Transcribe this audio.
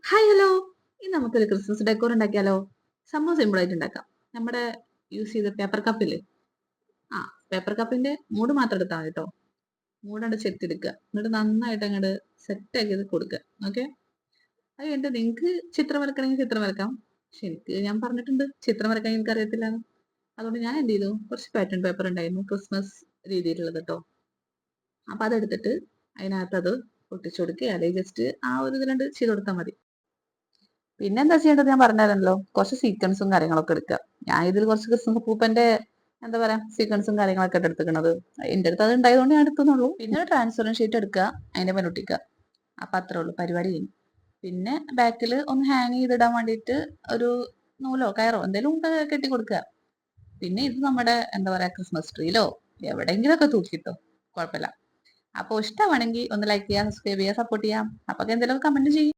Hi hello. ഇനി നമുക്കൊരു Christmas decor ഉണ്ടാക്കിയാലോ? സംഭവം സിമ്പിൾ ആയിട്ട് ഉണ്ടാക്കാം. നമ്മുടെ യൂസ് ചെയ്ത പേപ്പർ കപ്പില്ലേ? ആ, പേപ്പർ കപ്പിന്റെ മൂട് മാത്രം എടുത്താൽ മതി കേട്ടോ. മൂടണ്ട് ചെത്തിയെടുക്കുക. എന്നിട്ട് നന്നായിട്ട് അങ്ങോട്ട് സെറ്റ് ആക്കിയത് കൊടുക്കുക. ഓക്കെ. അത് കഴിഞ്ഞിട്ട് നിങ്ങൾക്ക് ചിത്രം വരക്കണമെങ്കിൽ ചിത്രം വരക്കാം. പക്ഷെ ഞാൻ പറഞ്ഞിട്ടുണ്ട് ചിത്രം വരക്കാൻ എനിക്ക് അറിയത്തില്ല. അതുകൊണ്ട് ഞാൻ എന്ത് ചെയ്തു, കുറച്ച് പാറ്റേൺ പേപ്പർ ഉണ്ടായിരുന്നു ക്രിസ്മസ് രീതിയിലുള്ളത് കേട്ടോ. അപ്പൊ അതെടുത്തിട്ട് അതിനകത്ത് അത് ഒട്ടിച്ചു കൊടുക്കുക, അല്ലെങ്കിൽ ജസ്റ്റ് ആ ഒരു ഇതിലുണ്ട് ചെയ്ത് കൊടുത്താൽ മതി. പിന്നെ എന്താ ചെയ്യേണ്ടത് ഞാൻ പറഞ്ഞുതരാമല്ലോ. കുറച്ച് സീക്വൻസും കാര്യങ്ങളൊക്കെ എടുക്കുക. ഞാൻ ഇതിൽ കുറച്ച് ക്രിസ്മസ് പൂപ്പന്റെ എന്താ പറയാ സീക്വൻസും കാര്യങ്ങളൊക്കെ എടുത്തിരിക്കണത്. എന്റെ അടുത്ത് അത് ഉണ്ടായതുകൊണ്ട് ഞാൻ എടുത്തുന്നുള്ളൂ. പിന്നെ ഒരു ട്രാൻസ്പെറൻറ്റ് ഷീറ്റ് എടുക്കുക, അതിന്റെ മേലെ ഒട്ടിക്കുക. അപ്പൊ അത്രേ ഉള്ളൂ, പരിപാടി കഴിഞ്ഞു. പിന്നെ ബാക്കിൽ ഒന്ന് ഹാങ് ചെയ്തിടാൻ വേണ്ടിയിട്ട് ഒരു നൂലോ കയറോ എന്തെങ്കിലും കെട്ടി കൊടുക്കുക. പിന്നെ ഇത് നമ്മുടെ എന്താ പറയാ ക്രിസ്മസ് ട്രീയിലോ എവിടെയെങ്കിലും ഒക്കെ തൂക്കിട്ടോ, കുഴപ്പമില്ല. അപ്പൊ ഇഷ്ടമാണെങ്കിൽ ഒന്ന് ലൈക്ക് ചെയ്യാം, സബ്സ്ക്രൈബ് ചെയ്യാം, സപ്പോർട്ട് ചെയ്യാം. അപ്പൊ എന്തെങ്കിലും കമന്റ് ചെയ്യും.